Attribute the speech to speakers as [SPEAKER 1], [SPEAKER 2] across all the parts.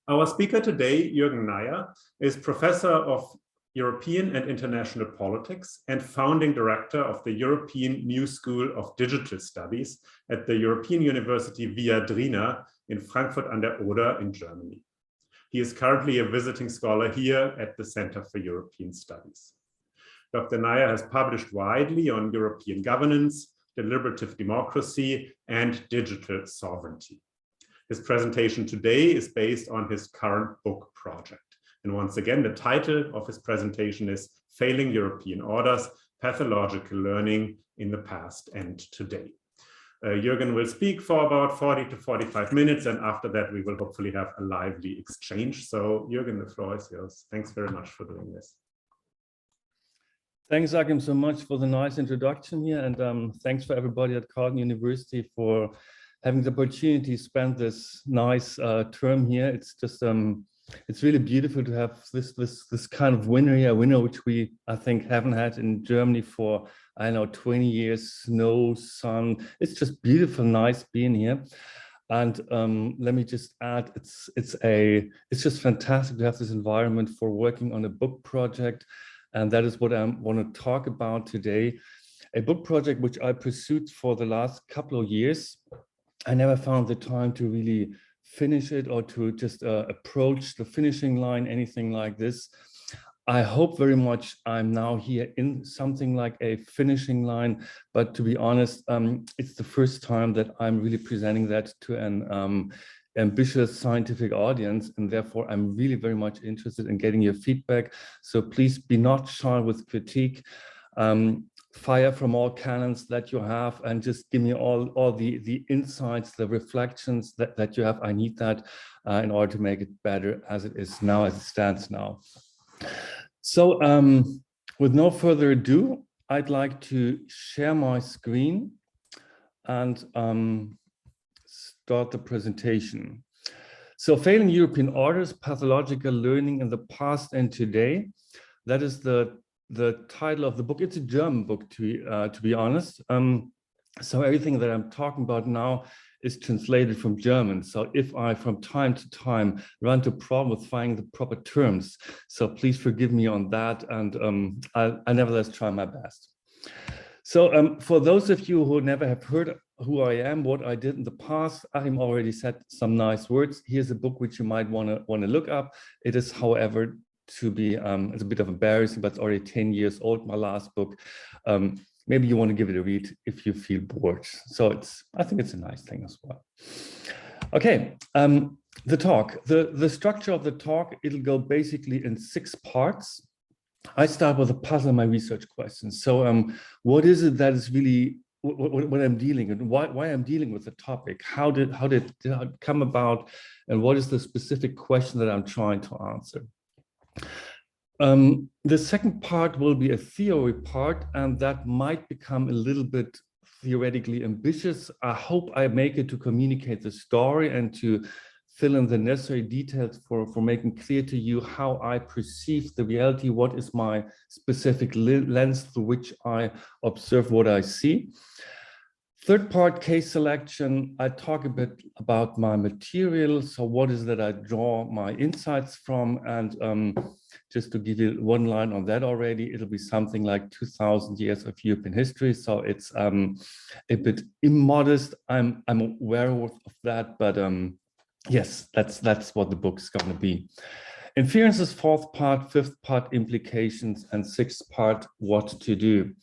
[SPEAKER 1] Our speaker today, Jürgen Neyer, is professor of European and International Politics and founding director of the European New School of Digital Studies at the European University Viadrina in Frankfurt an der Oder in Germany. He is currently a visiting scholar here at the Center for European Studies. Dr. Neyer has published widely on European governance, deliberative democracy, and digital sovereignty. His presentation today is based on his current book project. And once again, the title of his presentation is Failing European Orders, Pathological Learning in the Past and Today. Jürgen will speak for about 40 to 45 minutes, and after that we will hopefully have a lively exchange. So Jürgen, the floor is yours. Thanks very much for doing this.
[SPEAKER 2] Thanks, Achim, so much for the nice introduction here, and thanks for everybody at Carleton University for having the opportunity to spend this nice term here. It's just it's really beautiful to have this kind of winter here, a winter which we, I think, haven't had in Germany for, I don't know, 20 years, snow, sun. It's just beautiful, nice being here. And let me just add, it's just fantastic to have this environment for working on a book project. And that is what I want to talk about today. A book project which I pursued for the last couple of years. I never found the time to really finish it or to just approach the finishing line, anything like this. I hope very much I'm now here in something like a finishing line, but to be honest, it's the first time that I'm really presenting that to an ambitious scientific audience, and therefore I'm really very much interested in getting your feedback. So please be not shy with critique. Fire from all cannons that you have, and just give me all the insights, the reflections that you have. I need that in order to make it better as it is now, as it stands now. So with no further ado, I'd like to share my screen and start the presentation. So Failing European Orders, Pathological Learning in the Past and Today. That is the title of the book. It's a German book, to be honest. So everything that I'm talking about now is translated from German. So if I, from time to time, run into a problem with finding the proper terms, so please forgive me on that, and I nevertheless try my best. So for those of you who never have heard who I am, what I did in the past, Achim already said some nice words. Here's a book which you might want to look up. It is, however, to be it's a bit of embarrassing, but it's already 10 years old, my last book. Maybe you want to give it a read if you feel bored. So I think it's a nice thing as well. Okay, the talk, the structure of the talk, it'll go basically in 6 parts. I start with a puzzle my research questions. So what is it that is really what I'm dealing with, why I'm dealing with the topic? How did it come about, and what is the specific question that I'm trying to answer? The second part will be a theory part, and that might become a little bit theoretically ambitious. I hope I make it to communicate the story and to fill in the necessary details for making clear to you how I perceive the reality, what is my specific lens through which I observe what I see. Third part, case selection. I talk a bit about my material. So what is that I draw my insights from? And just to give you one line on that already, it'll be something like 2000 years of European history. So it's a bit immodest. I'm aware of that, but yes, that's what the book's going to be. Inferences, 4th part, 5th part, implications, and 6th part, what to do.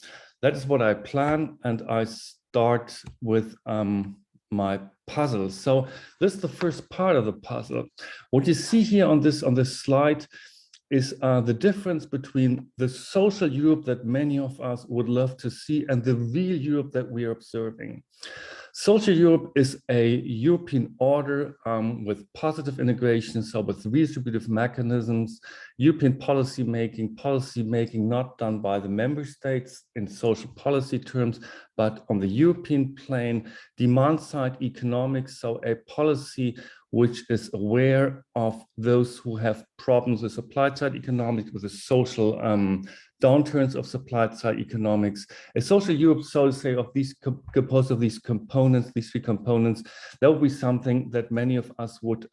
[SPEAKER 2] That is what I plan, and I start with my puzzle. So this is the first part of the puzzle. What you see here on this slide is the difference between the social Europe that many of us would love to see and the real Europe that we are observing. Social Europe is a European order with positive integration, so with redistributive mechanisms, European policy making not done by the member states in social policy terms, but on the European plane, demand-side economics, so a policy which is aware of those who have problems with supply-side economics, with the social downturns of supply-side economics. A social Europe, so to say, of these composed of these components, these 3 components, that would be something that many of us would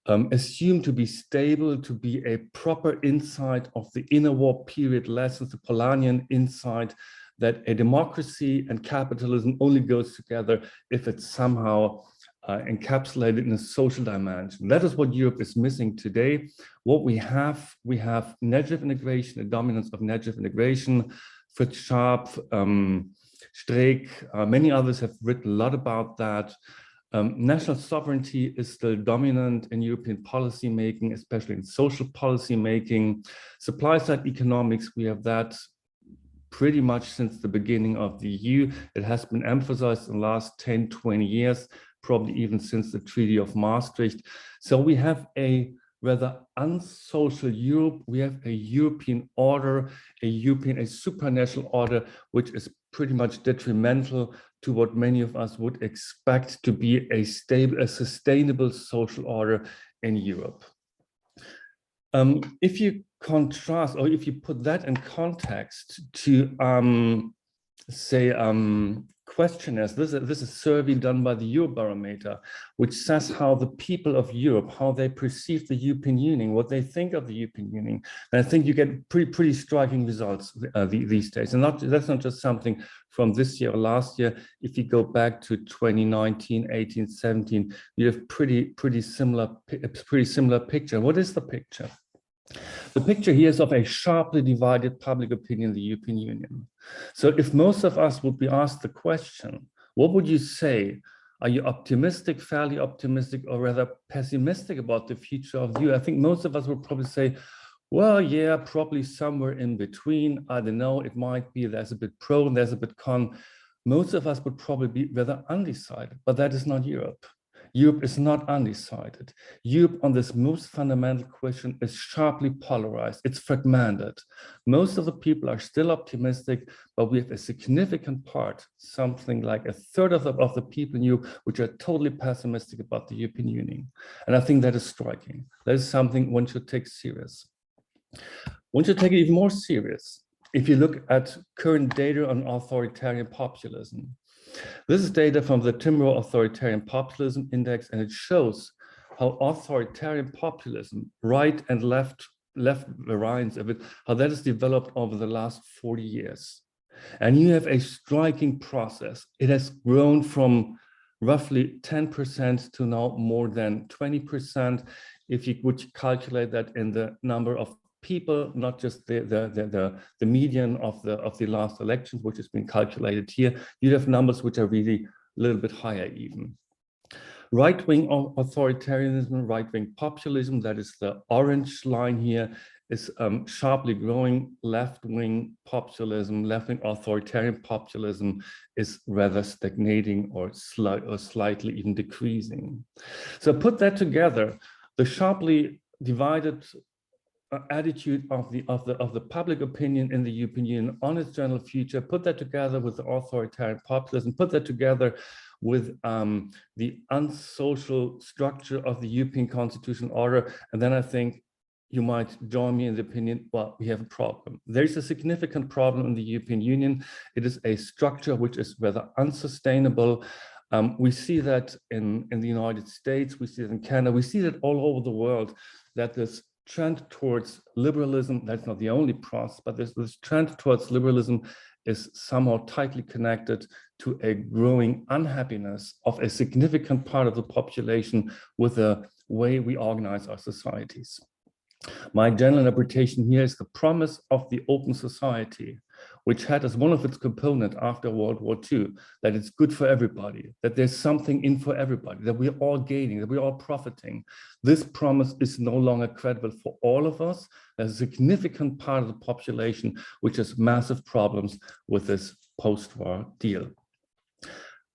[SPEAKER 2] assumed to be stable, to be a proper insight of the inner war period lessons, the Polanyian insight that a democracy and capitalism only goes together if it's somehow encapsulated in a social dimension. That is what Europe is missing today. What we have negative integration, a dominance of negative integration. Fritz Sharp, Streeck, many others have written a lot about that. National sovereignty is still dominant in European policy making, especially in social policy making. Supply side economics, we have that pretty much since the beginning of the EU. It has been emphasized in the last 10, 20 years, probably even since the Treaty of Maastricht. So we have a rather unsocial Europe. We have a European order, a supranational order, which is pretty much detrimental to what many of us would expect to be a stable, a sustainable social order in Europe. If you contrast, or if you put that in context to say questionnaires, this is a survey done by the Eurobarometer, which says how the people of Europe, how they perceive the European Union, what they think of the European Union. And I think you get pretty striking results these days. And that's not just something from this year or last year. If you go back to 2019, 18, 17, you have pretty similar picture. What is the picture? The picture here is of a sharply divided public opinion in the European Union. So if most of us would be asked the question, what would you say? Are you optimistic, fairly optimistic, or rather pessimistic about the future of you? I think most of us would probably say, well, yeah, probably somewhere in between. I don't know, it might be there's a bit pro and there's a bit con. Most of us would probably be rather undecided, but that is not Europe. Europe is not undecided. Europe on this most fundamental question is sharply polarized. It's fragmented. Most of the people are still optimistic, but we have a significant part, something like a third of the people in Europe, which are totally pessimistic about the European Union. And I think that is striking. That is something one should take serious. One should take it even more serious if you look at current data on authoritarian populism. This is data from the Timbro Authoritarian Populism Index, and it shows how authoritarian populism, right and left variants of it, how that has developed over the last 40 years. And you have a striking process. It has grown from roughly 10% to now more than 20%. If you would calculate that in the number of people, not just the median of the last elections, which has been calculated here, you have numbers which are really a little bit higher even. Right-wing authoritarianism, right-wing populism, that is the orange line here, is sharply growing. Left-wing populism, left-wing authoritarian populism is rather stagnating or slightly even decreasing. So put that together, the sharply divided attitude of the public opinion in the European Union on its general future, put that together with the authoritarian populism, put that together with the unsocial structure of the European constitutional order, and then I think you might join me in the opinion, well, we have a problem. There's a significant problem in the European Union. It is a structure which is rather unsustainable. We see that in the United States, we see it in Canada, we see that all over the world, that this trend towards liberalism, that's not the only process, but this trend towards liberalism is somehow tightly connected to a growing unhappiness of a significant part of the population with the way we organize our societies. My general interpretation here is the promise of the open society, which had as one of its components after World War II, that it's good for everybody, that there's something in for everybody, that we're all gaining, that we're all profiting. This promise is no longer credible for all of us. There's a significant part of the population which has massive problems with this post-war deal.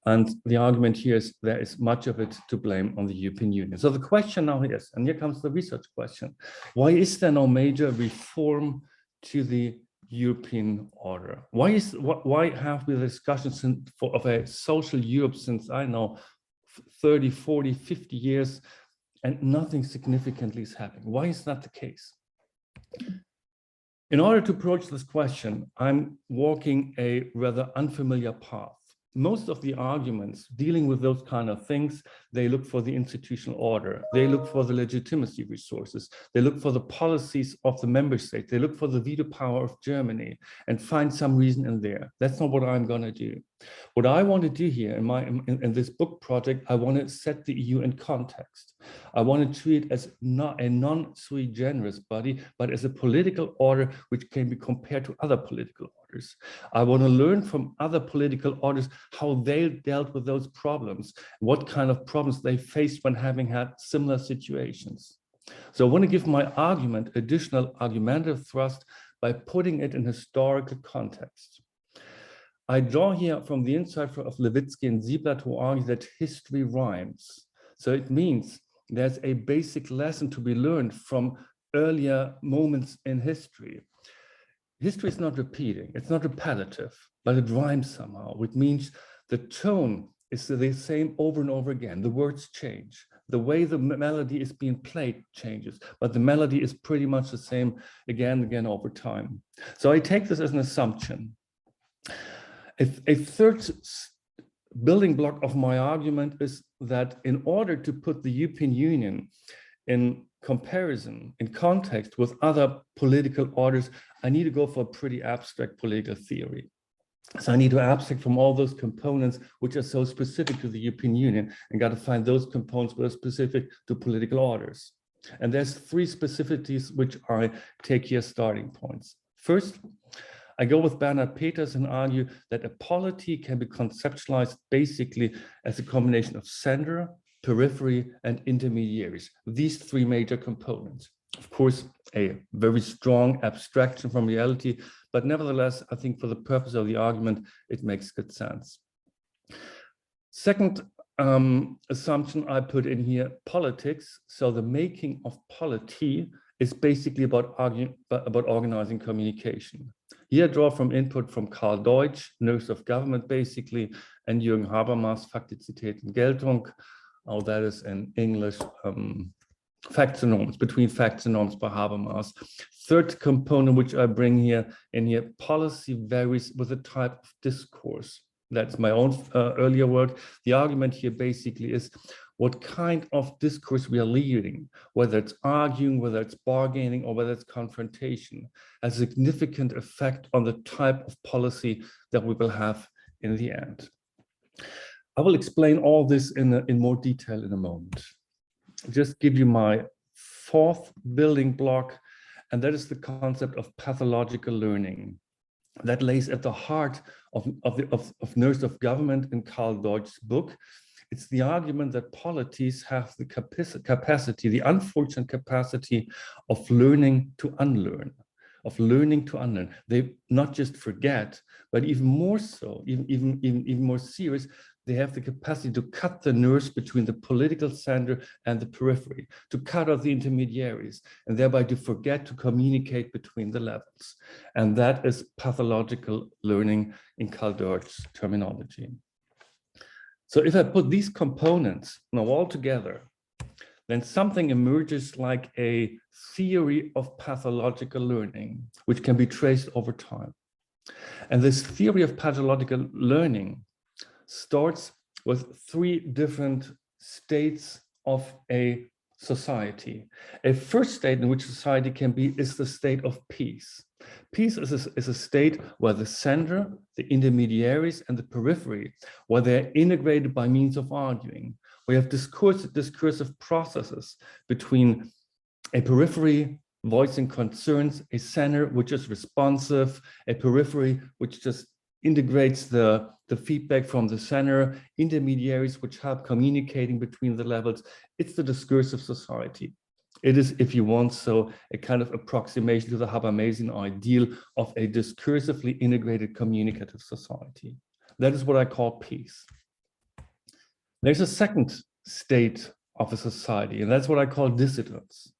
[SPEAKER 2] And the argument here is there is much of it to blame on the European Union. So the question now is, and here comes the research question, why is there no major reform to the European order? Why have we discussions of a social Europe since, I know, 30, 40, 50 years, and nothing significantly is happening? Why is that the case? In order to approach this question, I'm walking a rather unfamiliar path. most of the arguments dealing with those kind of things, they look for the institutional order, they look for the legitimacy resources, they look for the policies of the member state, they look for the veto power of Germany and find some reason in there. That's not what I'm going to do. What I want to do here in this book project, I want to set the EU in context. I want to treat it as not a non-sui generis body, but as a political order which can be compared to other political orders. I want to learn from other political orders how they dealt with those problems, what kind of problems they faced when having had similar situations. So I want to give my argument additional argumentative thrust by putting it in historical context. I draw here from the insight of Levitsky and Ziblatt, who argue that history rhymes. So it means there's a basic lesson to be learned from earlier moments in history. History is not repeating, it's not repetitive, but it rhymes somehow, which means the tone is the same over and over again. The words change. The way the melody is being played changes, but the melody is pretty much the same again and again over time. So I take this as an assumption. A third building block of my argument is that in order to put the European Union in comparison, in context with other political orders, I need to go for a pretty abstract political theory. So I need to abstract from all those components which are so specific to the European Union and got to find those components that are specific to political orders. And there's three specificities which I take here as starting points. First, I go with Bernhard Peters and argue that a polity can be conceptualized basically as a combination of center, periphery, and intermediaries, these three major components. Of course, a very strong abstraction from reality, but nevertheless, I think for the purpose of the argument, it makes good sense. Second assumption I put in here, politics. So the making of polity is basically about organizing communication. Here I draw from input from Karl Deutsch, Nurse of Government basically, and Jürgen Habermas, Faktizität und Geltung. Oh, that is in English, Facts and Norms, Between Facts and Norms by Habermas. Third component which I bring here, policy varies with the type of discourse. That's my own earlier work. The argument here basically is what kind of discourse we are leading, whether it's arguing, whether it's bargaining, or whether it's confrontation, has a significant effect on the type of policy that we will have in the end. I will explain all this in more detail in a moment. Just give you my fourth building block, and that is the concept of pathological learning. That lays at the heart of Nurse of Government in Karl Deutsch's book. It's the argument that polities have the capacity, the unfortunate capacity of learning to unlearn, They not just forget, but even more so, even more serious, they have the capacity to cut the nerves between the political center and the periphery, to cut out the intermediaries, and thereby to forget to communicate between the levels. And that is pathological learning in Karl Deutsch's terminology. So if I put these components now all together, then something emerges like a theory of pathological learning, which can be traced over time. And this theory of pathological learning starts with three different states of a society. A first state in which society can be is the state of peace. Peace is a state where the center, the intermediaries, and the periphery, where they're integrated by means of arguing. We have discursive processes between a periphery voicing concerns, a center which is responsive, a periphery which just integrates the feedback from the center, intermediaries which help communicating between the levels. It's the discursive society. It is, if you want so, a kind of approximation to the Habermasian ideal of a discursively integrated communicative society. That is what I call peace. There's a second state of a society, and that's what I call dissidence.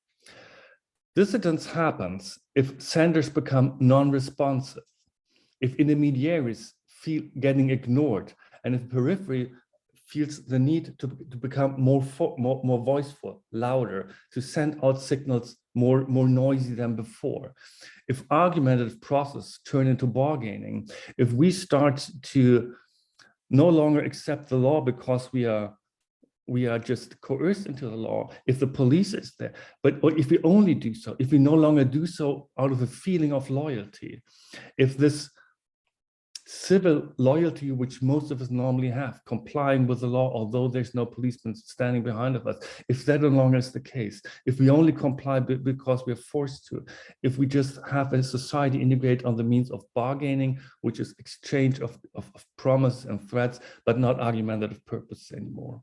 [SPEAKER 2] Dissidence happens if centers become non-responsive, if intermediaries feel getting ignored, and if periphery feels the need to become more voiceful, louder, to send out signals more noisy than before. If argumentative process turn into bargaining, if we start to no longer accept the law because we are just coerced into the law if the police is there. Or if we only do so, if we no longer do so out of a feeling of loyalty, if this civil loyalty, which most of us normally have, complying with the law, although there's no policeman standing behind of us, if that no longer is the case, if we only comply because we're forced to, if we just have a society integrate on the means of bargaining, which is exchange of promise and threats, but not argumentative purpose anymore.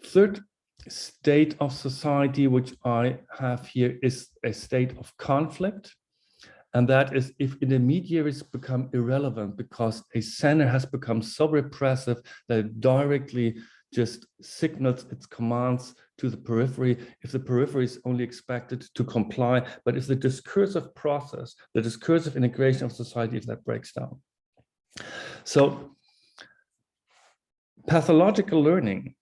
[SPEAKER 2] Third state of society, which I have here, is a state of conflict. And that is if intermediaries become irrelevant because a center has become so repressive that it directly just signals its commands to the periphery, if the periphery is only expected to comply, but if the discursive process, the discursive integration of society, if that breaks down. So pathological learning,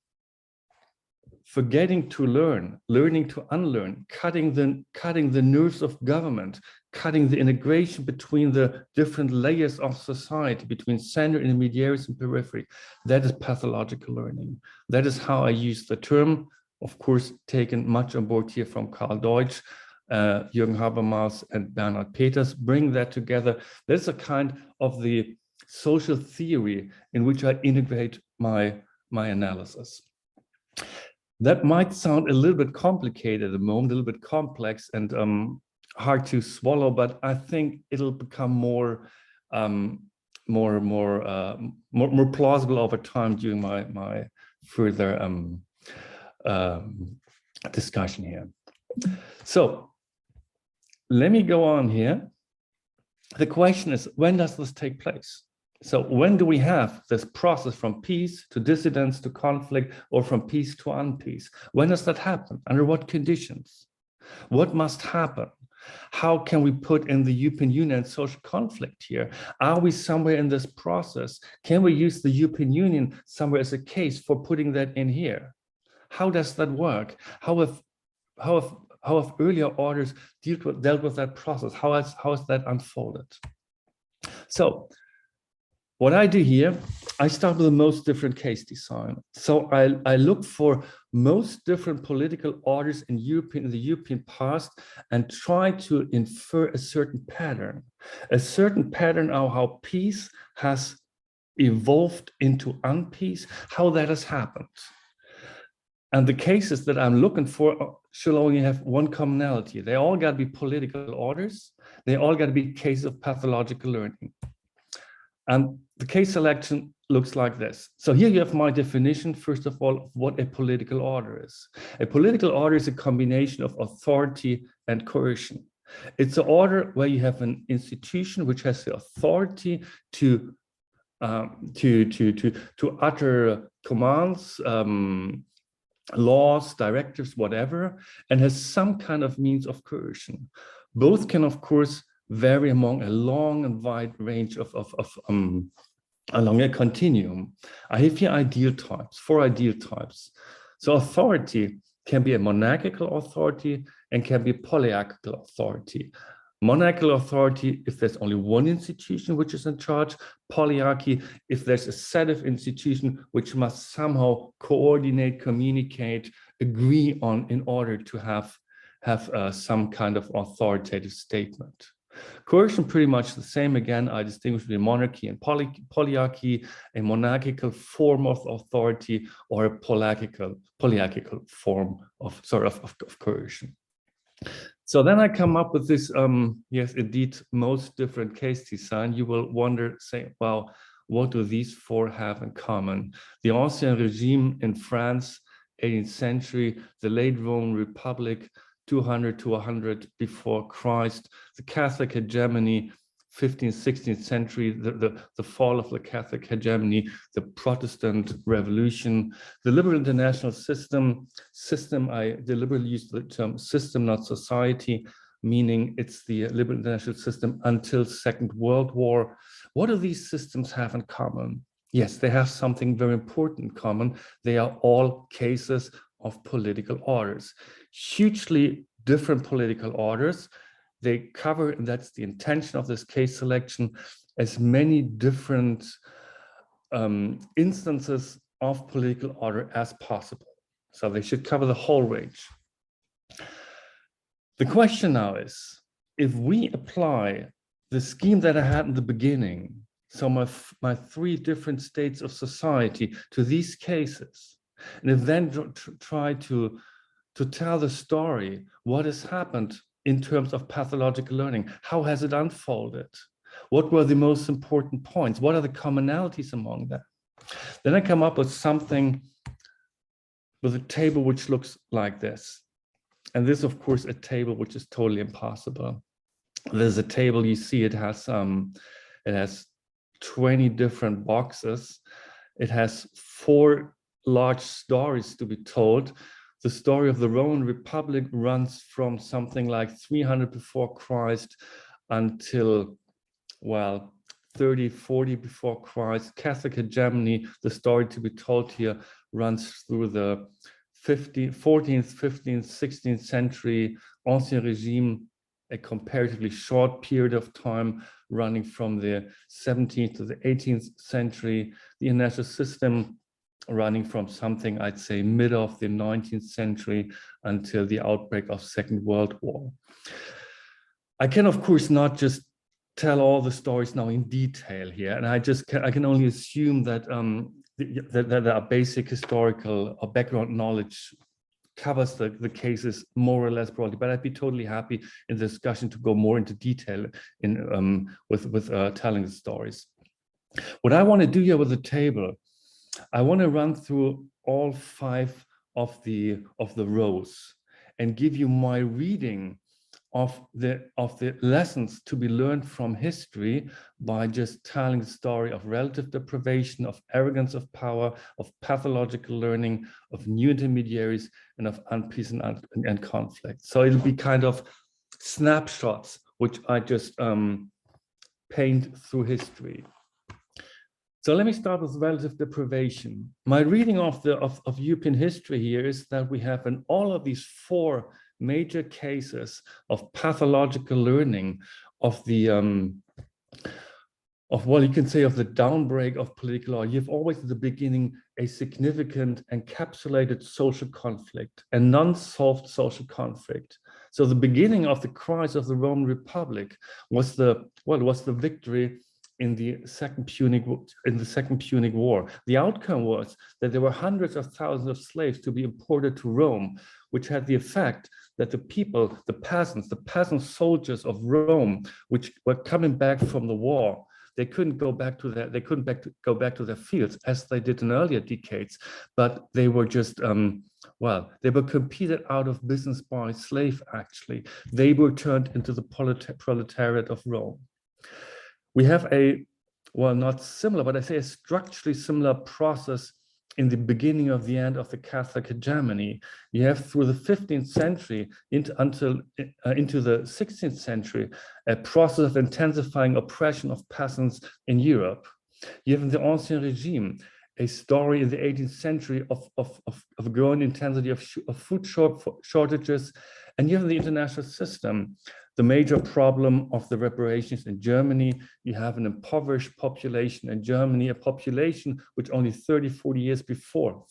[SPEAKER 2] forgetting to learn, learning to unlearn, cutting the nerves of government, cutting the integration between the different layers of society, between center, intermediaries, and periphery. That is pathological learning. That is how I use the term, of course, taken much on board here from Karl Deutsch, Jürgen Habermas, and Bernhard Peters. Bring that together. That's a kind of the social theory in which I integrate my analysis. That might sound a little bit complicated at the moment, a little bit complex and hard to swallow, but I think it'll become more plausible over time during my further discussion here. So let me go on here. The question is, when does this take place? So when do we have this process from peace to dissidence to conflict, or from peace to unpeace? When does that happen? Under what conditions? What must happen? How can we put in the European Union social conflict here? Are we somewhere in this process? Can we use the European Union somewhere as a case for putting that in here? How does that work? How have earlier orders dealt with that process? How has that unfolded? So what I do here, I start with the most different case design. So I look for most different political orders in the European past and try to infer a certain pattern of how peace has evolved into unpeace, how that has happened. And the cases that I'm looking for should only have one commonality. They all got to be political orders. They all got to be cases of pathological learning. And the case selection looks like this. So here you have my definition, first of all, of what a political order is. A political order is a combination of authority and coercion. It's an order where you have an institution which has the authority to utter commands, laws, directives, whatever, and has some kind of means of coercion. Both can, of course, vary among a long and wide range along a continuum. I have here ideal types, 4 ideal types. So authority can be a monarchical authority and can be a polyarchical authority. Monarchical authority, if there's only one institution which is in charge. Polyarchy, if there's a set of institutions which must somehow coordinate, communicate, agree on in order to have some kind of authoritative statement. Coercion, pretty much the same. Again, I distinguish between monarchy and polyarchy, a monarchical form of authority or a polyarchical form of coercion. So then I come up with this, yes, indeed, most different case design. You will wonder, say, well, what do these 4 have in common? The Ancien Regime in France, 18th century, the late Roman Republic, 200 to 100 before Christ, the Catholic hegemony, 15th, 16th century, the fall of the Catholic hegemony, the Protestant Revolution, the liberal international system, I deliberately use the term system, not society, meaning it's the liberal international system until Second World War. What do these systems have in common? Yes, they have something very important in common. They are all cases of political orders, hugely different political orders. They cover, and that's the intention of this case selection, as many different instances of political order as possible. So they should cover the whole range. The question now is, if we apply the scheme that I had in the beginning, so my three different states of society to these cases, and if then try to tell the story, what has happened in terms of pathological learning, how has it unfolded? What were the most important points? What are the commonalities among them? Then I come up with something, with a table which looks like this. And this, of course, a table which is totally impossible. There's a table, you see, it has 20 different boxes. It has 4 large stories to be told. The story of the Roman Republic runs from something like 300 before Christ until, well, 30, 40 before Christ. Catholic hegemony, the story to be told here, runs through the 14th, 15th, 16th century. Ancien Regime, a comparatively short period of time running from the 17th to the 18th century. The international system running from something, I'd say, mid of the 19th century until the outbreak of Second World War. I can, of course, not just tell all the stories now in detail here, and I can only assume that that our basic historical or background knowledge covers the cases more or less broadly. But I'd be totally happy in the discussion to go more into detail in with telling the stories. What I want to do here with the table, I want to run through all 5 of the rows and give you my reading of the lessons to be learned from history by just telling the story of relative deprivation, of arrogance of power, of pathological learning, of new intermediaries, and of unpeace and conflict. So it'll be kind of snapshots which I just paint through history. So let me start with relative deprivation. My reading of European history here is that we have in all of these 4 major cases of pathological learning, of the well, you can say of the downbreak of political law. You have always at the beginning a significant encapsulated social conflict and non-solved social conflict. So the beginning of the crisis of the Roman Republic was the victory in the Second Punic War. The outcome was that there were hundreds of thousands of slaves to be imported to Rome, which had the effect that the people, the peasant soldiers of Rome, which were coming back from the war, they couldn't go back to their fields as they did in earlier decades, but they were just they were competed out of business by slave. Actually, they were turned into the proletariat of Rome. We have not similar, but I say a structurally similar process in the beginning of the end of the Catholic hegemony. You have through the 15th century into the 16th century, a process of intensifying oppression of peasants in Europe. You have in the Ancien Regime, a story in the 18th century of growing intensity of food shortages. And you have in the international system, the major problem of the reparations in Germany. You have an impoverished population in Germany, a population which only 30, 40 years before,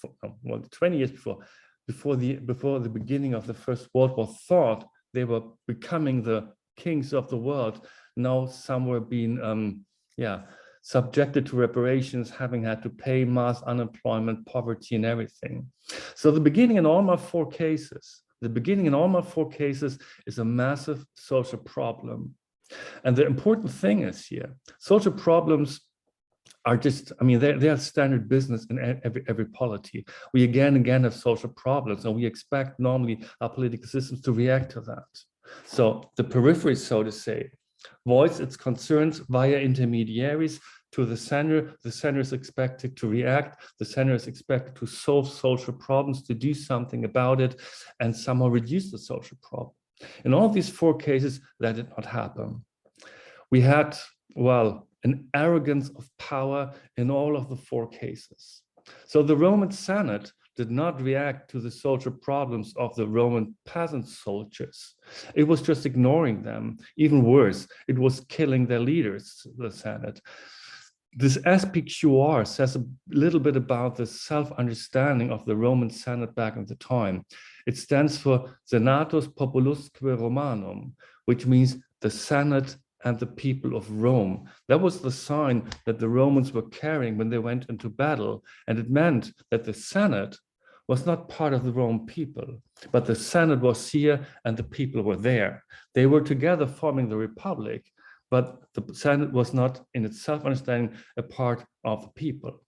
[SPEAKER 2] 20 years before the beginning of the First World War thought they were becoming the kings of the world. Now some were being, subjected to reparations, having had to pay mass unemployment, poverty, and everything. So the beginning in all my 4 cases, is a massive social problem. And the important thing is here, social problems are just, they are standard business in every polity. We again and again have social problems, and we expect normally our political systems to react to that. So the periphery, so to say, voice its concerns via intermediaries to the center. The center is expected to react. The center is expected to solve social problems, to do something about it, and somehow reduce the social problem. In all these 4 cases, that did not happen. We had, an arrogance of power in all of the 4 cases. So the Roman Senate did not react to the social problems of the Roman peasant soldiers. It was just ignoring them. Even worse, it was killing their leaders, the Senate. this SPQR says a little bit about the self-understanding of the Roman Senate back in the time. It stands for Senatus Populusque Romanum, which means the Senate and the people of Rome. That was the sign that the Romans were carrying when they went into battle. And it meant that the Senate was not part of the Roman people, but the Senate was here and the people were there. They were together forming the Republic, but the Senate was not in its self-understanding a part of the people.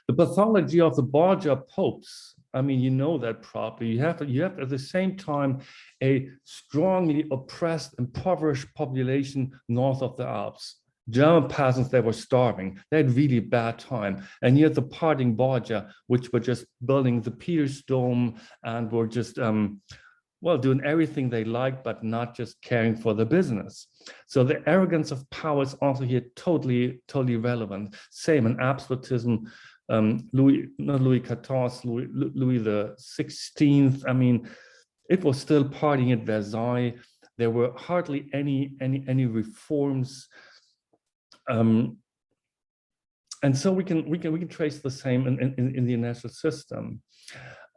[SPEAKER 2] The pathology of the Borgia popes, I mean, you know that probably. You have at the same time a strongly oppressed, impoverished population north of the Alps. German peasants, they were starving. They had really bad time. And you had the parting Borgia, which were just building the Peter's Dome and were just, well, doing everything they liked, but not just caring for the business. So the arrogance of power is also here totally relevant. Same in absolutism. Louis XIV, Louis the 16th. I mean, it was still partying at Versailles. There were hardly any reforms. And so we can trace the same in the international system.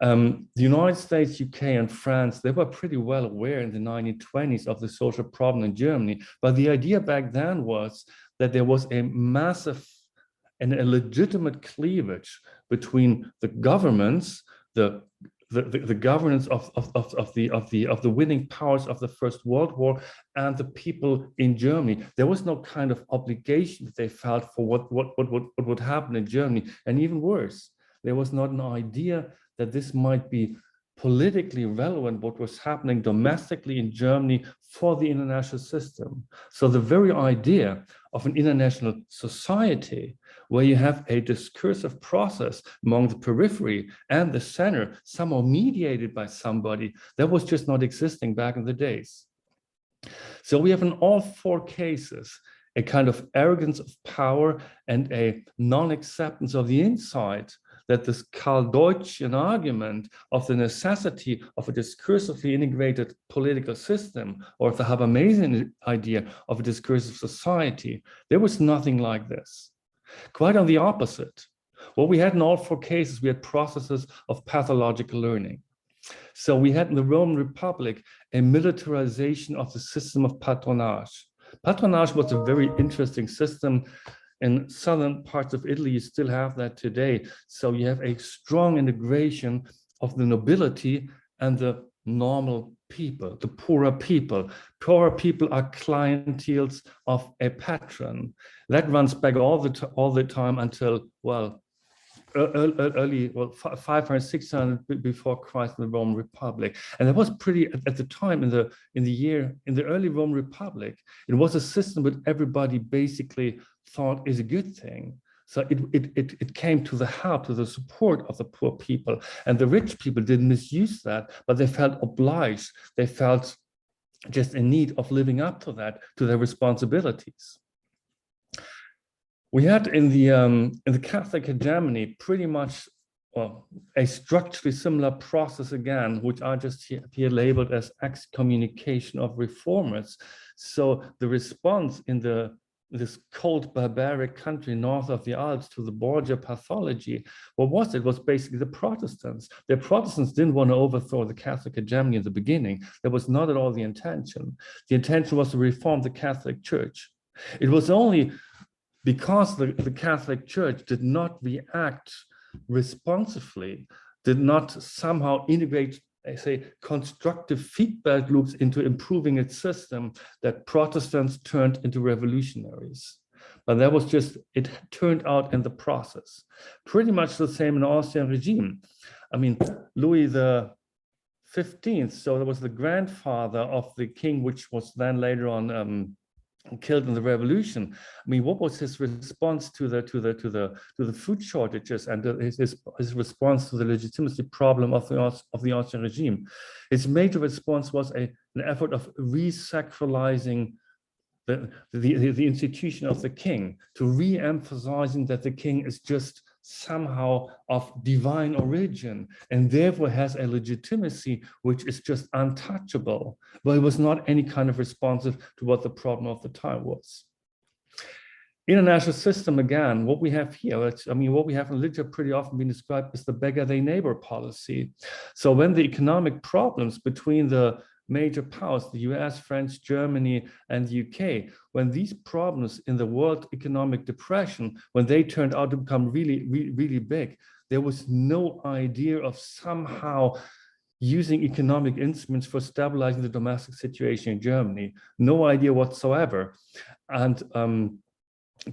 [SPEAKER 2] The United States, UK, and France, they were pretty well aware in the 1920s of the social problem in Germany. But the idea back then was that there was a massive and a legitimate cleavage between the governments, the governance of the winning powers of the First World War and the people in Germany. There was no kind of obligation that they felt for what would happen in Germany. And even worse, there was not an idea that this might be politically relevant, what was happening domestically in Germany for the international system. So the very idea of an international society where you have a discursive process among the periphery and the center, somehow mediated by somebody, that was just not existing back in the days. So we have in all four cases a kind of arrogance of power and a non-acceptance of the insight that this Karl-Deutschian argument of the necessity of a discursively integrated political system, or the Habermasian idea of a discursive society, there was nothing like this. Quite on the opposite. What we had in all four cases, we had processes of pathological learning. So we had in the Roman Republic a militarization of the system of patronage. Patronage was a very interesting system. In southern parts of Italy, you still have that today. So you have a strong integration of the nobility and the normal people, the poorer people. Poorer people are clienteles of a patron. That runs back all the time until, well, early, well, 500, 600 before Christ in the Roman Republic. And that was pretty, at the time, in the early Roman Republic, it was a system that everybody basically thought is a good thing. So it came to the help, to the support of the poor people. And the rich people didn't misuse that, but they felt obliged. They felt just in need of living up to that, to their responsibilities. We had in the Catholic hegemony pretty much, well, a structurally similar process again, which I just here labeled as excommunication of reformers. So the response in this cold barbaric country north of the Alps to the Borgia pathology, what was it? It was basically the Protestants. The Protestants didn't want to overthrow the Catholic hegemony in the beginning. That was not at all the intention. The intention was to reform the Catholic Church. It was only because the Catholic Church did not react responsively, did not somehow integrate, I say, constructive feedback loops into improving its system, that Protestants turned into revolutionaries. But that was just, it turned out in the process. Pretty much the same in the Austrian regime. I mean, Louis the 15th, so that was the grandfather of the king, which was then later on killed in the revolution. I mean, what was his response to the food shortages and his response to the legitimacy problem of the Austrian regime? His major response was an effort of re-sacralizing the institution of the king, to re-emphasizing that the king is just somehow of divine origin and therefore has a legitimacy which is just untouchable, but it was not any kind of responsive to what the problem of the time was. international system, again, what we have here, what we have in literature pretty often been described as the beggar thy neighbor policy. So when the economic problems between the major powers, the US, France, Germany, and the UK, when these problems in the world economic depression, when they turned out to become really, really, really big, there was no idea of somehow using economic instruments for stabilizing the domestic situation in Germany. No idea whatsoever. And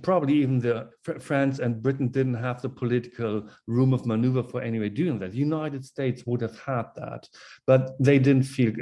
[SPEAKER 2] probably even France and Britain didn't have the political room of maneuver for anyway doing that. The United States would have had that, but they didn't feel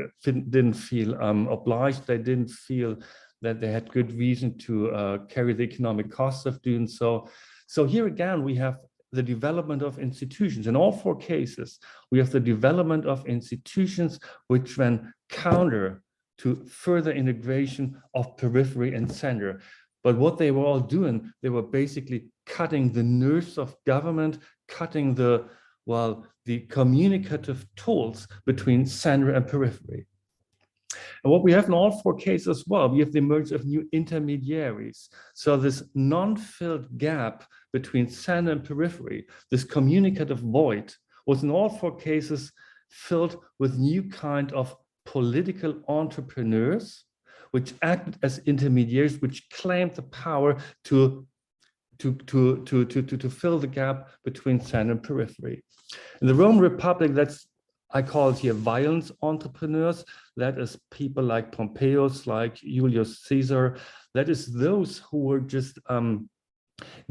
[SPEAKER 2] obliged. They didn't feel that they had good reason to carry the economic costs of doing so. So here again, we have the development of institutions. In all four cases, we have the development of institutions which ran counter to further integration of periphery and center. But what they were all doing, they were basically cutting the nerves of government, cutting the communicative tools between center and periphery. And what we have in all four cases as well, we have the emergence of new intermediaries. So this non-filled gap between center and periphery, this communicative void, was in all four cases filled with new kind of political entrepreneurs, which acted as intermediaries, which claimed the power to fill the gap between center and periphery. In the Roman Republic, I call it here violence entrepreneurs. That is people like Pompeius, like Julius Caesar. That is those who were just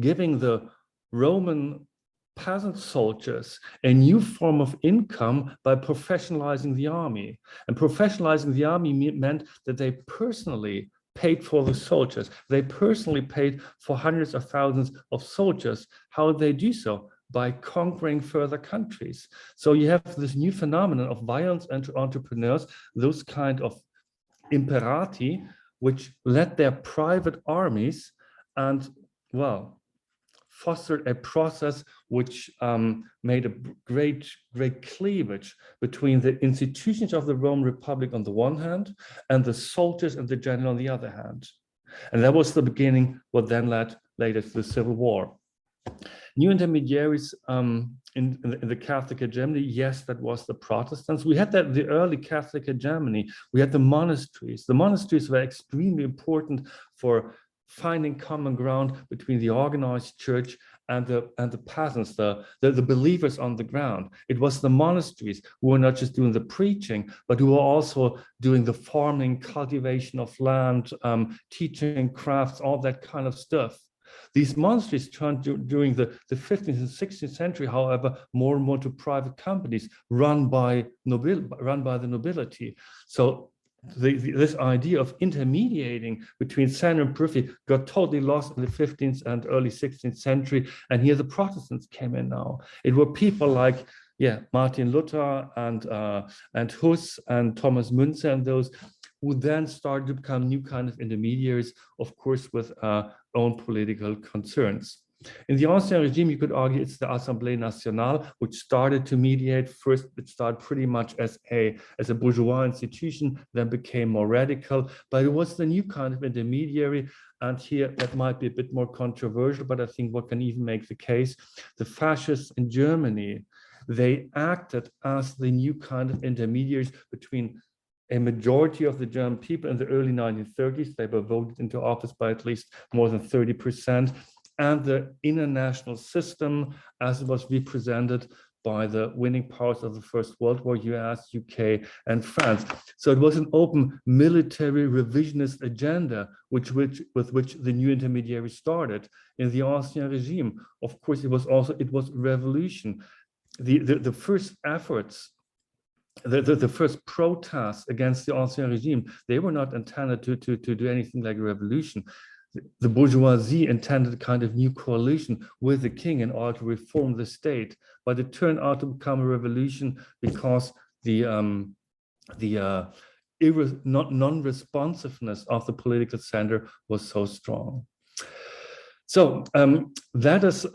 [SPEAKER 2] giving the Roman peasant soldiers a new form of income by professionalizing the army. And professionalizing the army meant that they personally paid for the soldiers. They personally paid for hundreds of thousands of soldiers. How did they do so? By conquering further countries. So you have this new phenomenon of violence entrepreneurs, those kind of imperati, which led their private armies and, well, fostered a process which made a great cleavage between the institutions of the Roman Republic on the one hand and the soldiers and the general on the other hand. And that was the beginning, what then led later to the Civil War. New intermediaries in the Catholic hegemony, yes, that was the Protestants. We had that in the early Catholic hegemony. We had the monasteries. The monasteries were extremely important for finding common ground between the organized church and the peasants, the believers on the ground. It was the monasteries who were not just doing the preaching, but who were also doing the farming, cultivation of land, teaching crafts, all that kind of stuff. These monasteries turned during the 15th and 16th century, however, more and more to private companies run by the nobility. So this idea of intermediating between center and periphery got totally lost in the 15th and early 16th century. And here the Protestants came in now. It were people like, Martin Luther and Hus and Thomas Müntzer and those who then started to become new kind of intermediaries, of course, with own political concerns. In the Ancien regime, you could argue it's the Assemblée Nationale, which started to mediate. First, it started pretty much as a bourgeois institution, then became more radical, but it was the new kind of intermediary. And here, that might be a bit more controversial, but I think what can even make the case, the fascists in Germany, they acted as the new kind of intermediaries between a majority of the German people in the early 1930s. They were voted into office by at least more than 30%. And the international system as it was represented by the winning powers of the First World War, US, UK, and France. So it was an open military revisionist agenda with which the new intermediary started. In the Ancien regime, of course, it was revolution. The first efforts, the first protests against the Ancien regime, they were not intended to do anything like a revolution. The bourgeoisie intended a kind of new coalition with the king in order to reform the state, but it turned out to become a revolution because the non-responsiveness of the political center was so strong. So that is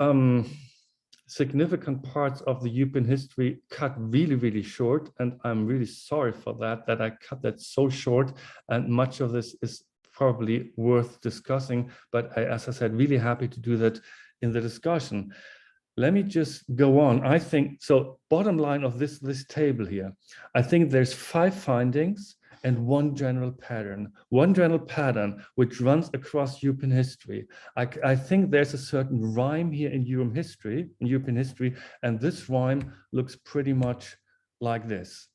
[SPEAKER 2] significant parts of the European history cut really, really short, and I'm really sorry for that I cut that so short, and much of this is probably worth discussing, but as I said, really happy to do that in the discussion. Let me just go on. I think, so bottom line of this table here, I think there's 5 findings and one general pattern which runs across European history. I think there's a certain rhyme here in European history, and this rhyme looks pretty much like this.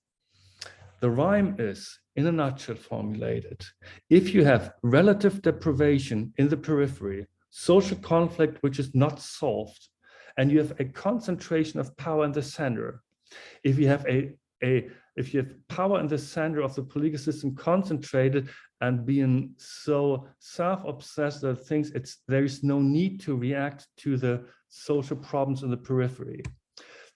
[SPEAKER 2] The rhyme is, in a nutshell formulated, if you have relative deprivation in the periphery, social conflict which is not solved, and you have a concentration of power in the center, if you have if you have power in the center of the political system concentrated and being so self-obsessed that there is no need to react to the social problems in the periphery,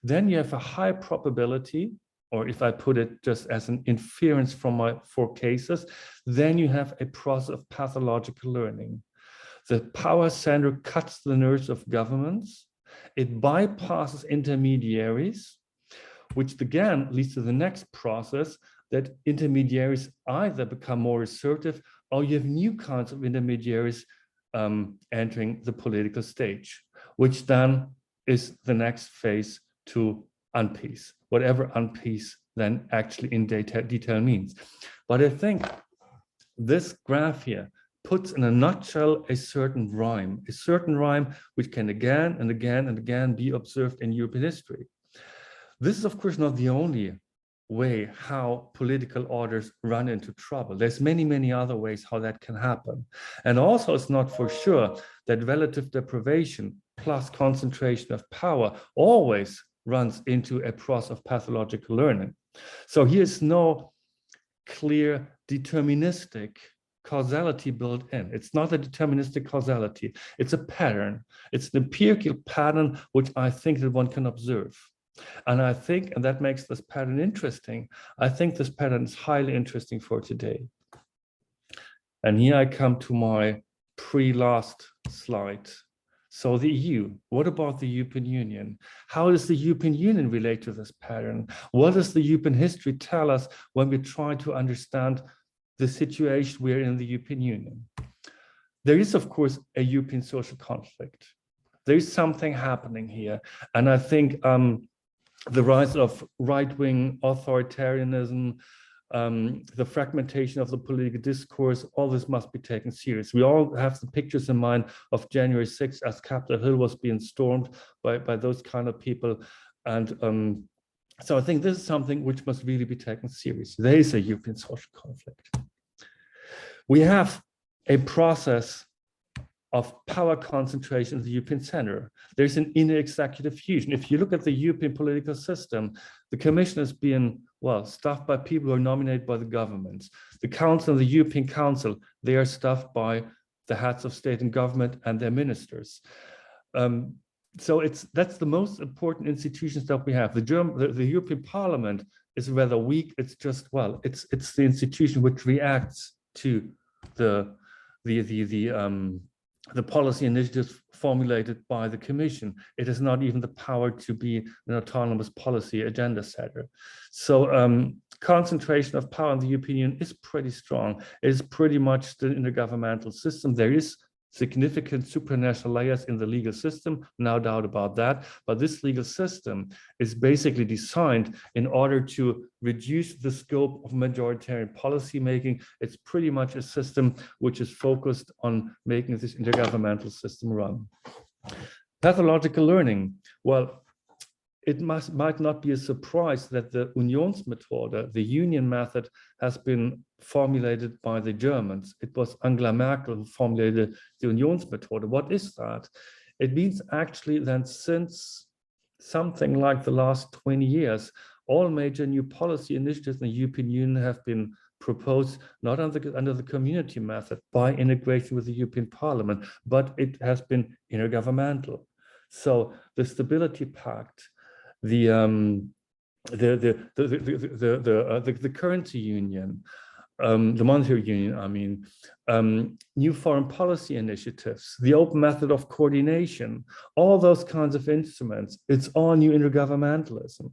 [SPEAKER 2] then you have a high probability, or if I put it just as an inference from my 4 cases, then you have a process of pathological learning. The power center cuts the nerves of governments. It bypasses intermediaries, which again leads to the next process, that intermediaries either become more assertive or you have new kinds of intermediaries entering the political stage, which then is the next phase to unpeace, whatever unpeace then actually in detail means. But I think this graph here puts in a nutshell a certain rhyme which can again and again and again be observed in European history. This is, of course, not the only way how political orders run into trouble. There's many, many other ways how that can happen. And also, it's not for sure that relative deprivation plus concentration of power always runs into a process of pathological learning. So here's no clear deterministic causality built in. It's not a deterministic causality. It's a pattern. It's an empirical pattern which I think that one can observe. And I think, and that makes this pattern interesting, I think this pattern is highly interesting for today. And here I come to my pre-last slide. So the EU, what about the European Union? How does the European Union relate to this pattern? What does the European history tell us when we try to understand the situation we're in the European Union? There is, of course, a European social conflict. There is something happening here. And I think the rise of right-wing authoritarianism, the fragmentation of the political discourse, all this must be taken serious. We all have the pictures in mind of January 6th as Capitol Hill was being stormed by those kind of people. And so I think this is something which must really be taken seriously. There is a European social conflict. We have a process of power concentration in the European center. There's an inner executive fusion. If you look at the European political system, the Commission is being, well, staffed by people who are nominated by the governments. The Council and the European Council, they are staffed by the heads of state and government and their ministers. So that's the most important institutions that we have. The European Parliament is rather weak. It's just, well, it's the institution which reacts to the policy initiatives formulated by the Commission. It has not even the power to be an autonomous policy agenda setter. So concentration of power in the European Union is pretty strong. It is pretty much still in the governmental system. There is significant supranational layers in the legal system, no doubt about that. But this legal system is basically designed in order to reduce the scope of majoritarian policy making. It's pretty much a system which is focused on making this intergovernmental system run. Pathological learning. Well, it might not be a surprise that the Unionsmethode, the union method, has been formulated by the Germans. It was Angela Merkel who formulated the Unionsmethode. What is that? It means actually that since something like the last 20 years, all major new policy initiatives in the European Union have been proposed not under the community method by integration with the European Parliament, but it has been intergovernmental. So the Stability Pact, the currency union, the monetary union, I mean, new foreign policy initiatives, the open method of coordination, all those kinds of instruments, it's all new intergovernmentalism.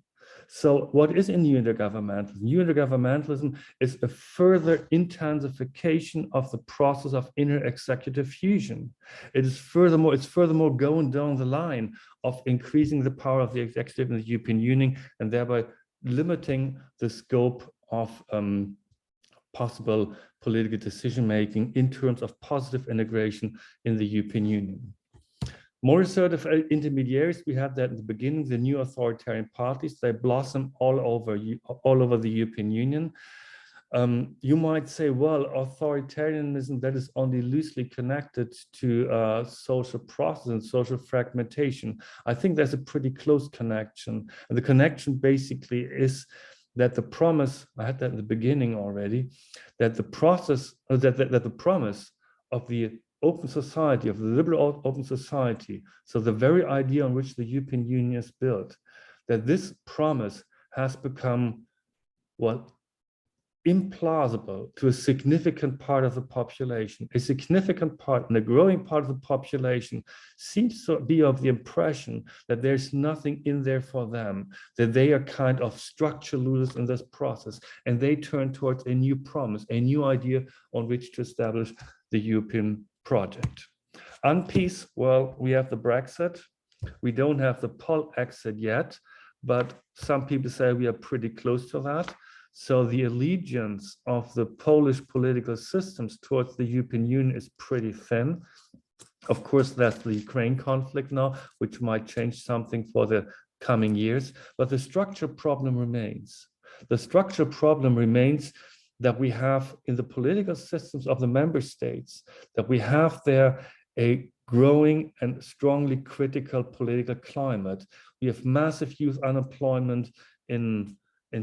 [SPEAKER 2] So what is in new intergovernmentalism? New intergovernmentalism is a further intensification of the process of inner executive fusion. It's furthermore going down the line of increasing the power of the executive in the European Union and thereby limiting the scope of possible political decision-making in terms of positive integration in the European Union. More assertive intermediaries, we have that in the beginning, the new authoritarian parties, they blossom all over the European Union. You might say, well, authoritarianism, that is only loosely connected to social process and social fragmentation. I think there's a pretty close connection. And the connection basically is that the promise, I had that in the beginning already, that the process, that the promise of the open society, of the liberal open society, so the very idea on which the European Union is built, that this promise has become, well, implausible to a significant part of the population. A significant part and a growing part of the population seems to be of the impression that there's nothing in there for them, that they are kind of structure losers in this process, and they turn towards a new promise, a new idea on which to establish the European project. Unpeace, well, we have the Brexit. We don't have the Pol exit yet, but some people say we are pretty close to that. So the allegiance of the Polish political systems towards the European Union is pretty thin. Of course, that's the Ukraine conflict now, which might change something for the coming years, but the structural problem remains. The structural problem remains that we have in the political systems of the member states, that we have there a growing and strongly critical political climate. We have massive youth unemployment in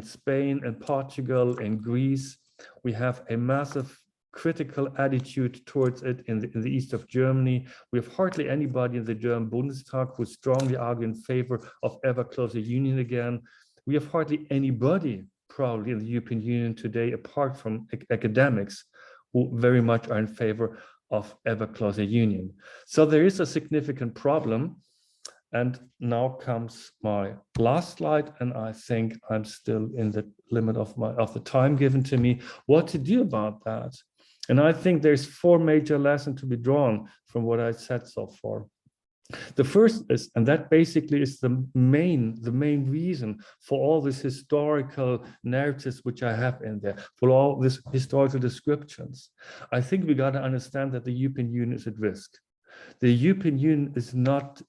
[SPEAKER 2] Spain and Portugal and Greece. We have a massive critical attitude towards it in the east of Germany. We have hardly anybody in the German Bundestag who strongly argue in favor of ever closer union again. We have hardly anybody probably in the European Union today, apart from academics, who very much are in favor of ever closer union. So there is a significant problem. And now comes my last slide, and I think I'm still in the limit of the time given to me. What to do about that? And I think there's 4 major lessons to be drawn from what I said so far. The first is, and that basically is the main reason for all these historical narratives which I have in there, for all these historical descriptions. I think we got to understand that the European Union is at risk. The European Union is not,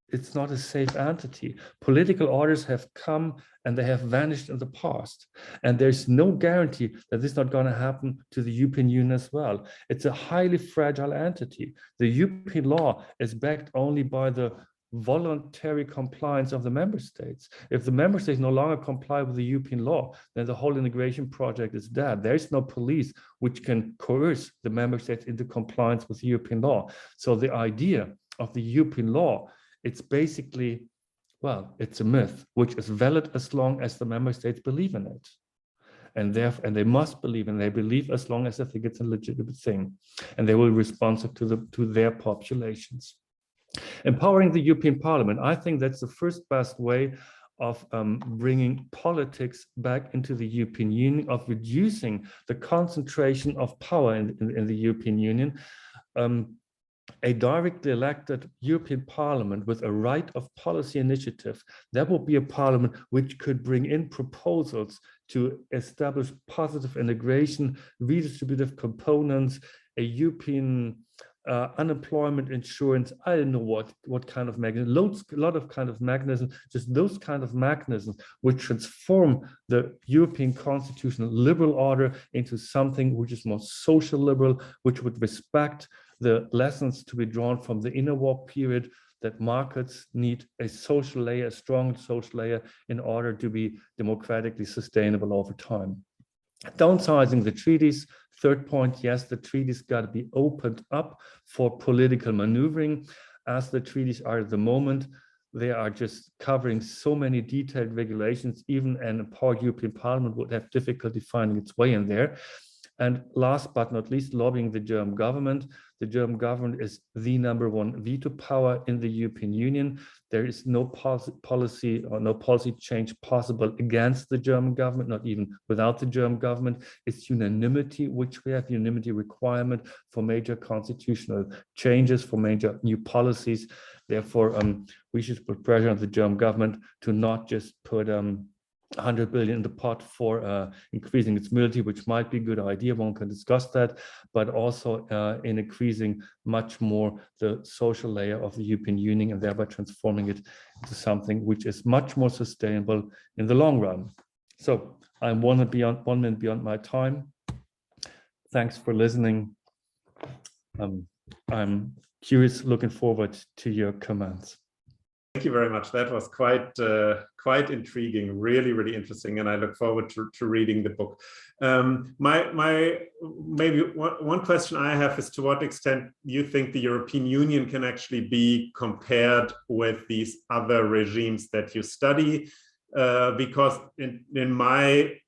[SPEAKER 2] it's not a safe entity. Political orders have come and they have vanished in the past. And there's no guarantee that this is not going to happen to the European Union as well. It's a highly fragile entity. The European law is backed only by the voluntary compliance of the member states. If the member states no longer comply with the European law, then the whole integration project is dead. There is no police which can coerce the member states into compliance with European law. So the idea of the European law, it's basically, well, it's a myth, which is valid as long as the member states believe in it. And they must believe, and they believe as long as they think it's a legitimate thing. And they will respond to their populations. Empowering the European Parliament, I think that's the first best way of bringing politics back into the European Union, of reducing the concentration of power in the European Union. A directly elected European Parliament with a right of policy initiative, that would be a parliament which could bring in proposals to establish positive integration, redistributive components, a European unemployment insurance. I don't know what kind of mechanism, a lot of kind of mechanisms, just those kind of mechanisms which transform the European constitutional liberal order into something which is more social liberal, which would respect the lessons to be drawn from the inner war period, that markets need a social layer, a strong social layer, in order to be democratically sustainable over time. Downsizing the treaties. Third point, yes, the treaties got to be opened up for political maneuvering. As the treaties are at the moment, they are just covering so many detailed regulations, even an empowered European Parliament would have difficulty finding its way in there. And last but not least, lobbying the German government. The German government is the #1 veto power in the European Union. There is no policy or no policy change possible against the German government, not even without the German government. It's unanimity, which we have unanimity requirement for major constitutional changes, for major new policies. Therefore, we should put pressure on the German government to not just put 100 billion in the pot for increasing its military, which might be a good idea, one can discuss that, but also in increasing much more the social layer of the European Union and thereby transforming it into something which is much more sustainable in the long run. So I'm 1 minute beyond my time. Thanks for listening. I'm curious, looking forward to your comments.
[SPEAKER 1] Thank you very much. That was quite intriguing, really interesting, and I look forward to reading the book. Maybe one question I have is, to what extent you think the European Union can actually be compared with these other regimes that you study? Because in my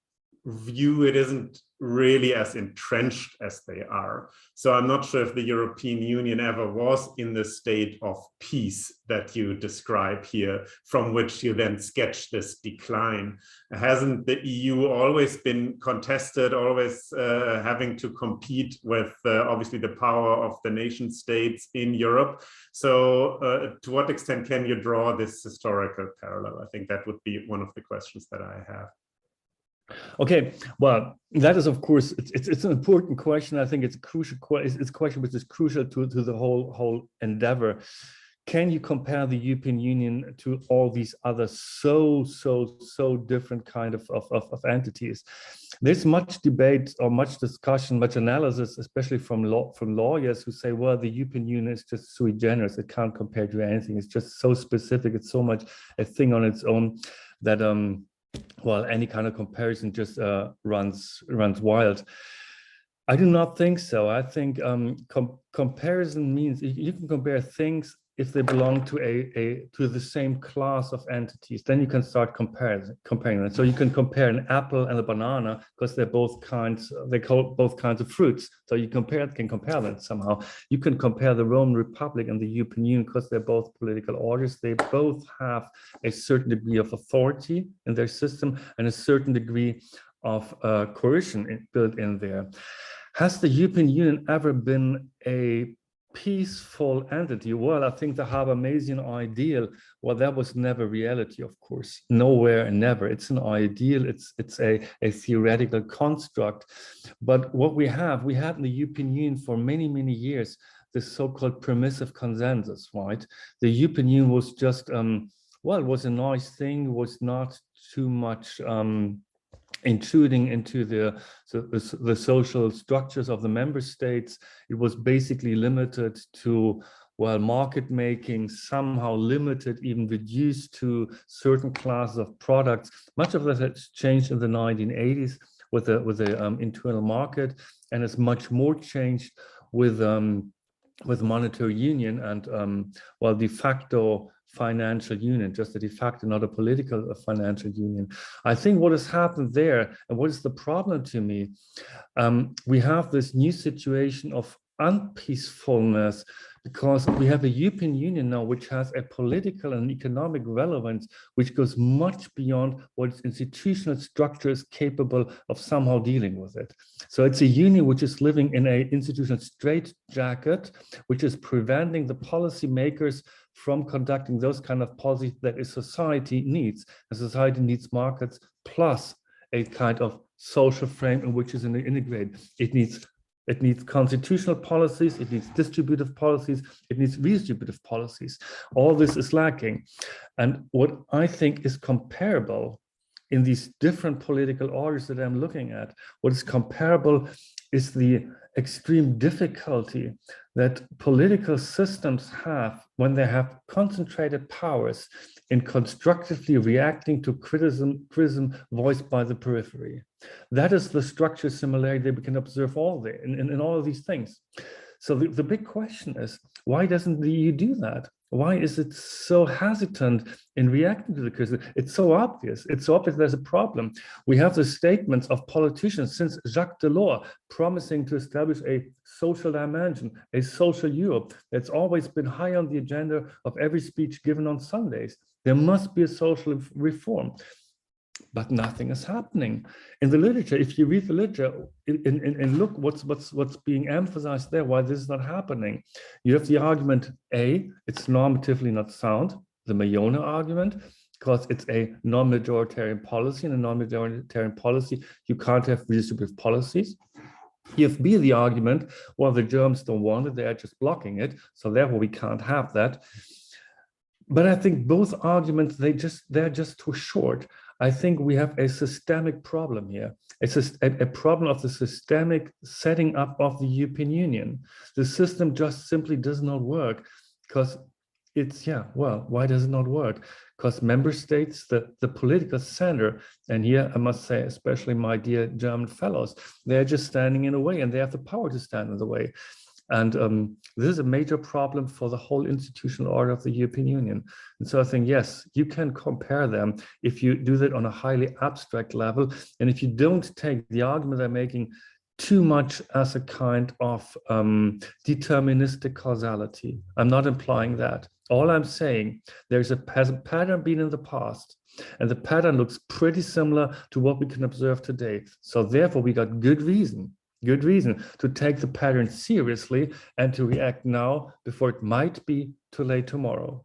[SPEAKER 1] view, it isn't really as entrenched as they are. So I'm not sure if the European Union ever was in the state of peace that you describe here, from which you then sketch this decline. Hasn't the EU always been contested, always having to compete with obviously the power of the nation states in Europe? So to what extent can you draw this historical parallel? I think that would be one of the questions that I have.
[SPEAKER 2] Okay, well, that is, of course, it's an important question. I think it's a crucial it's a question which is crucial to the whole endeavor. Can you compare the European Union to all these other so different kind of entities? There's much debate or much discussion, much analysis, especially from lawyers who say, well, the European Union is just sui generis. It can't compare to anything. It's just so specific. It's so much a thing on its own that well, any kind of comparison just runs wild. I do not think so. I think comparison means you can compare things if they belong to the same class of entities. Then you can start comparing them. So you can compare an apple and a banana because they're both kinds. They call both kinds of fruits. So you can compare them somehow. You can compare the Roman Republic and the European Union because they're both political orders. They both have a certain degree of authority in their system and a certain degree of coercion built in there. Has the European Union ever been a peaceful entity? Well, I think the Habermasian ideal, well, that was never reality, of course, nowhere and never. It's an ideal, it's a theoretical construct. But what we had in the European Union for many years, this so-called permissive consensus, right? The European Union was just, well, it was a nice thing, was not too much intruding into the social structures of the member states. It was basically limited to, well, market making, somehow limited, even reduced to certain classes of products. Much of that has changed in the 1980s with the internal market, and it's much more changed with monetary union and well, de facto financial union, just a de facto, not a political financial union. I think what has happened there, and what is the problem to me, we have this new situation of unpeacefulness because we have a European Union now which has a political and economic relevance which goes much beyond what its institutional structure is capable of somehow dealing with it. So it's a union which is living in an institutional straitjacket, which is preventing the policymakers from conducting those kind of policies that a society needs. A society needs markets plus a kind of social frame in which is integrated. It needs constitutional policies, it needs distributive policies, it needs redistributive policies. All this is lacking. And what I think is comparable in these different political orders that I'm looking at, what is comparable is the extreme difficulty that political systems have when they have concentrated powers in constructively reacting to criticism voiced by the periphery. That is the structure similarity that we can observe all there in all of these things. So the big question is, why doesn't the EU do that? Why is it so hesitant in reacting to the criticism? It's so obvious. It's so obvious there's a problem. We have the statements of politicians since Jacques Delors promising to establish a social dimension, a social Europe. That's always been high on the agenda of every speech given on Sundays. There must be a social reform. But nothing is happening in the literature. If you read the literature and look what's being emphasized there, why this is not happening, you have the argument A, it's normatively not sound, the Mayona argument, because it's a non-majoritarian policy, and a non-majoritarian policy, you can't have redistributive policies. You have B, the argument, well, the Germans don't want it, they are just blocking it, so therefore we can't have that. But I think both arguments, they're just too short. I think we have a systemic problem here. It's a problem of the systemic setting up of the European Union. The system just simply does not work because why does it not work? Because member states, the political center, and here I must say, especially my dear German fellows, they're just standing in the way, and they have the power to stand in the way. And this is a major problem for the whole institutional order of the European Union. And so I think, yes, you can compare them if you do that on a highly abstract level. And if you don't take the argument they're making too much as a kind of deterministic causality. I'm not implying that. All I'm saying, there's a pattern been in the past, and the pattern looks pretty similar to what we can observe today. So therefore, we got good reason to take the pattern seriously and to react now before it might be too late tomorrow.